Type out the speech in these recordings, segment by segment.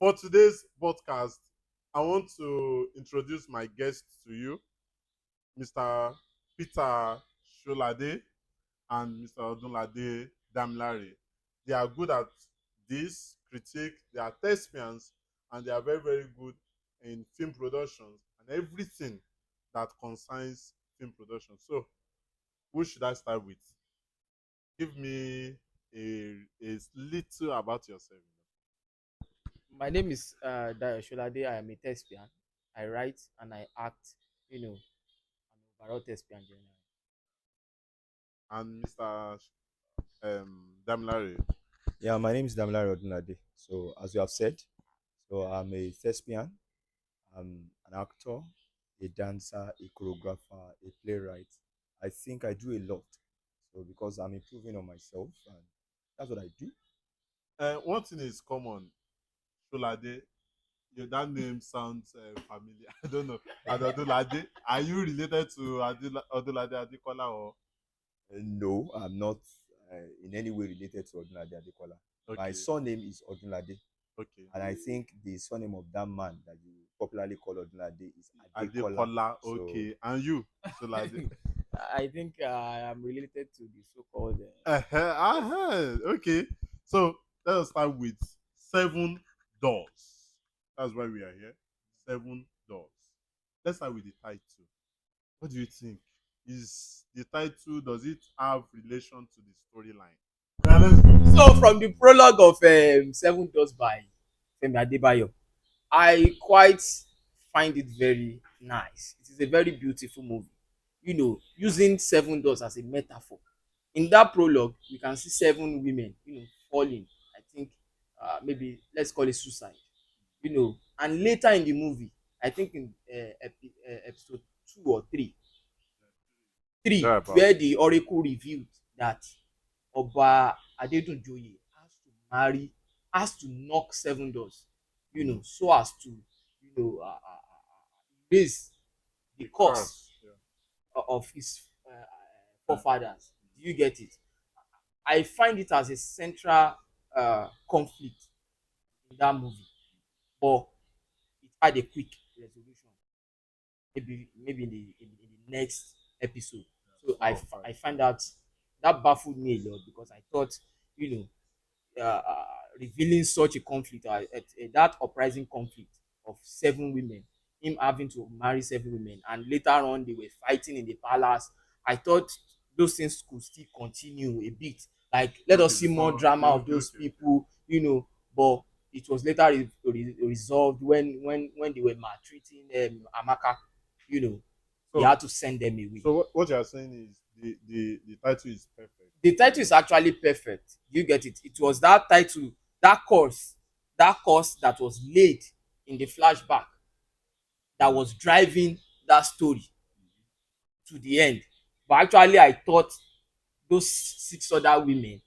For today's podcast, I want to introduce my guest to you, Mr. Peter Sholade and Mr. Odunlade Damlari. They are good at this critique, they are thespians, and they are very, very good in film productions and everything that concerns film production. So, who should I start with? Give me a little about yourself. My name is Dayo Sholade. I am a thespian. I write and I act. I'm an overall thespian generally. And Mr. Damlari. Yeah, my name is Damilare Odunlade. So, as you have said, I'm a thespian, I'm an actor, a dancer, a choreographer, a playwright. I think I do a lot. So, because I'm improving on myself, and that's what I do. One thing is common. Sholade, that name sounds familiar. I don't know. And Odunlade, are you related to Odunlade Adekola or? No, I'm not in any way related to Odunlade Adekola. My Okay, surname is Odunlade, okay. and I think the surname of that man that you popularly call Odunlade is Adekola. Adekola, So, okay. And you, Sholade? I think I am related to the so-called. Okay. So let us start with seven doors. That's why we are here. Seven doors. Let's start with the title. What do you think? Is the title, does it have relation to the storyline? Yeah, let's go. So, from the prologue of Seven Doors by Femi Adebayo, I quite find it very nice. It is a very beautiful movie. Using seven doors as a metaphor. In that prologue, you can see seven women, falling. I think maybe let's call it suicide. And later in the movie, I think in episode 2 or 3, Thereabout. where the oracle revealed that Oba Adedunjoye has to knock seven doors, so as to, raise the The curse curse. Yeah. of his forefathers. Do you get it? I find it as a central conflict in that movie, but it had a quick resolution. Maybe in the next episode. So Oh, I find that baffled me a lot because I thought, you revealing such a conflict, that uprising conflict of seven women, him having to marry seven women, and later on they were fighting in the palace. I thought those things could still continue a bit, like let okay, us see more before, drama of okay, those okay. people, but it was later resolved when they were maltreating Amaka. you know he So, had to send them away. so what you are saying is the title is perfect. The title is actually perfect. You get it? It was that title, that course that was laid in the flashback, that was driving that story to the end. But actually, I thought those six other women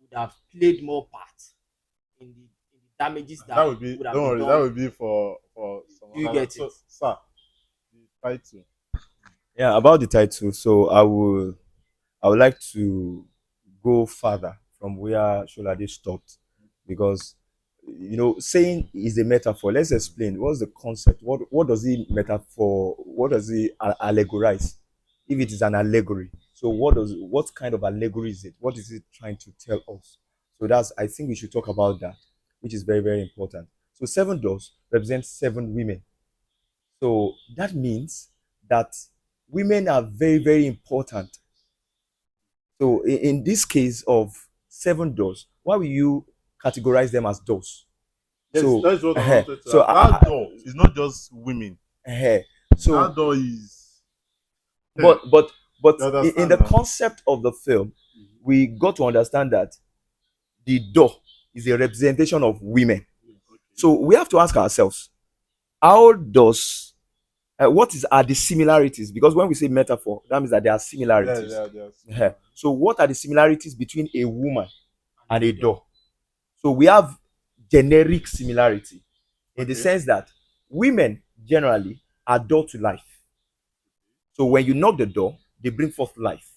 would have played more part in the damages That that would be, would have don't been worry, that done. would be for some Do you other. get it? So, sir, the title. yeah, about the title. So, I would like to go further from where Sholade stopped because saying is a metaphor. Let's explain what's the concept. What does it metaphor? What does it allegorize? If it is an allegory, so what kind of allegory is it? What is it trying to tell us? So that's I think we should talk about that, which is very very important. So seven doors represent seven women. So that means that women are very very important. So in this case of seven doors, why will you categorize them as doors? Yes, So, that's what I wanted to so ask. That door is not just women. uh, That so, door is. but You but but in understand the now? concept of the film, we got to understand that the door is a representation of women. Okay. So we have to ask ourselves, how does what is are the similarities? Because when we say metaphor, that means that there are Yeah, similarities. yeah, yeah. Similar. So what are the similarities between a woman and a The door. door? So we have generic similarity in the Okay. sense that women generally are door to life. So when you knock the door, they bring forth life.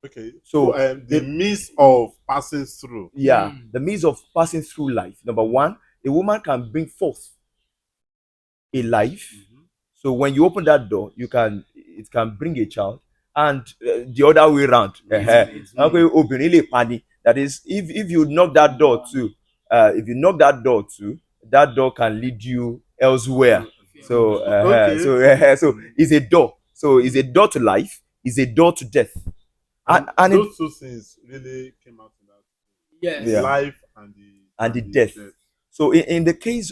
Okay. So, So the the means of passing through. yeah, the means of passing through life. Number one A woman can bring forth a life. Mm-hmm. So when you open that door, it can bring a child, and the other way around. Obìnrin lè pani. That is, if you knock that door too, if you knock that door too, that door can lead you elsewhere. So Okay. so it's a door. So it's a door to life. It's a door to death. And it, those two things really came out in that Yes. yeah, life and the death. So in the case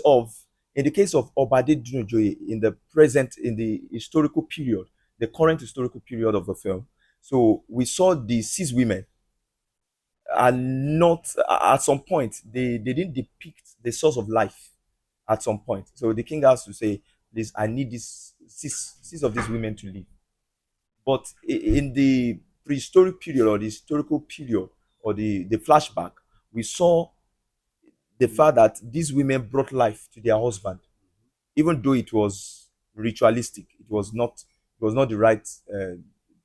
of Obade Dunojoye in the historical period, the current historical period of the film, so we saw the 6 women are not at some point they didn't depict the source of life at some point. So the king has to say, "This I need this six of these women to live." But in the prehistoric period or the historical period or the flashback, we saw the fact that these women brought life to their husband, even though it was ritualistic. It was not the right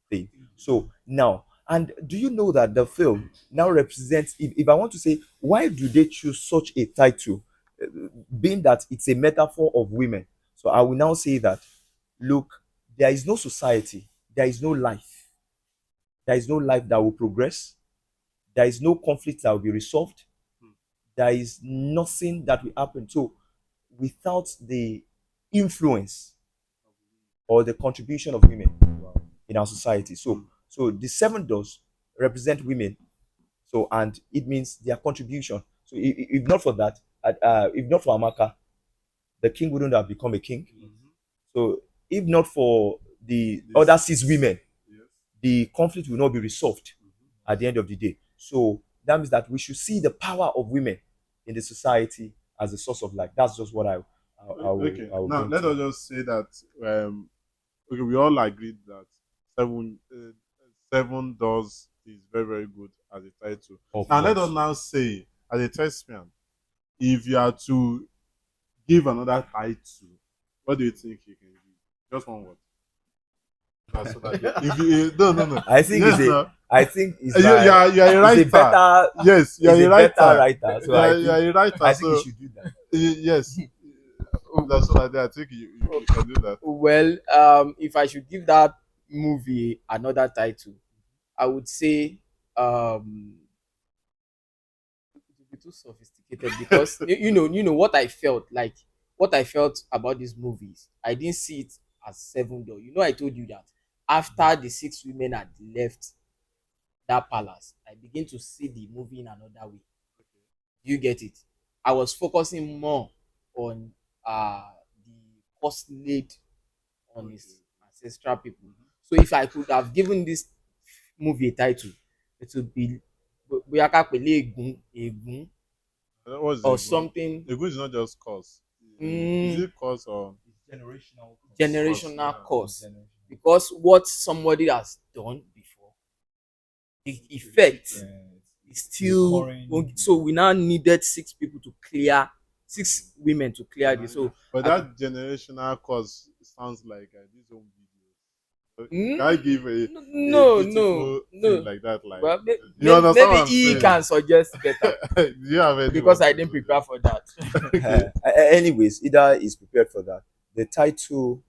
thing. So now, and do you know that the film now represents, if I want to say, why do they choose such a title, being that it's a metaphor of women? So I will now say that, look, there is no society, there is no life, there is no life that will progress, there is no conflict that will be resolved, there is nothing that will happen. So without the influence or the contribution of women in our society. So the 7 doors represent women. So and it means their contribution. So if not for that, if not for Amaka, the king wouldn't have become a king. Mm-hmm. So if not for the This- other 6 women, Yes. the conflict will not be resolved at the end of the day. So that means that we should see the power of women in the society as a source of life. That's just what Okay. I will Now bring let to. us just say that okay, we all agreed that seven seven doors is very very good as a title. Of Now let course. us now say as a test man, if you are to give another title, what do you think you can give? Just one word. That's so that if you no. I think Yes, no. I think it's You are a it's a writer. better Yes, you are it's a a better writer. writer. So You are a writer. I think you So should do that. yes, that's what I did. I think you can do that. Well, if I should give that movie another title, I would say it would be too sophisticated because you know what I felt about these movies. I didn't see it as 7 door. You know, I told you that after the 6 women had left that palace, I begin to see the movie in another way. Do you get it? I was focusing more on the cost laid on his ancestral people. So if I could have given this movie a title, it would be bóyá ká pè ní ègún What's or it? something. A good is not just cause. Is Mm, it cause or generational yeah. curse, because what somebody has done before, the effect is still so we now needed 6 people to clear 6 women to clear this. So But I could, that generational cause sounds like this home video. mm, Can I give a no, beautiful thing no. like that? Like Well, you understand maybe what I'm he saying? can suggest better Do you have because anyone I to didn't prepare suggest? for that. Okay. Anyways, Ida is prepared for that. The title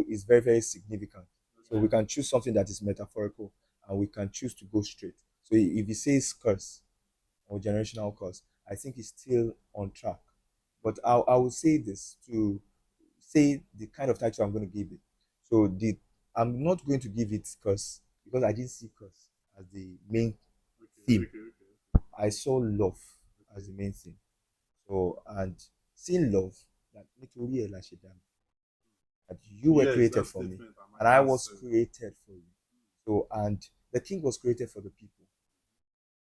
is very, very significant. So we can choose something that is metaphorical, and we can choose to go straight. So if he says curse or generational curse, I think it's still on track. But I will say this to say the kind of title I'm going to give it. So the I'm not going to give it curse because I didn't see curse as the main theme. I saw love as the main thing. So, and seeing love, that nítorí ẹ̀ la ṣe dá mi, that you were Yes, created that for me, statement and I Amaka was said. created for you. So, and the king was created for the people.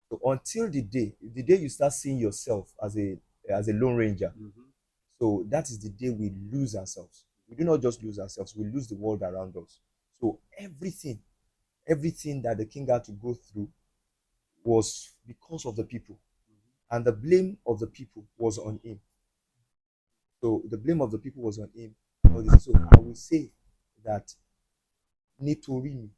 So, until the day you start seeing yourself as a lone ranger, Mhm. so that is the day we lose ourselves. We do not just lose ourselves; we lose the world around us. So, everything that the king had to go through was because of the people, and the blame of the people was on him. So the blame of the people was on him. So I will say that nítorí mi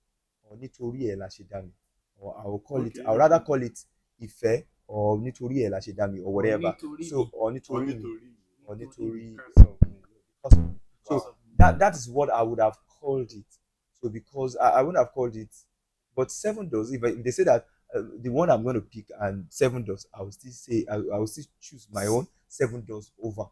or nítorí ẹ̀ la ṣe dá mi, or I will Okay, rather call it ìfẹ́ or nítorí ẹ̀ la ṣe dá mi or Or whatever. nítorí So mi. or Or nítorí mi nítorí. or Nítorí mi. nítorí Because of me. because of me. Because So of me. that is what I would have called it. So because I wouldn't have called it, but seven doors. If they say that the one I'm going to pick and seven doors, I will still say I will still choose my own seven doors over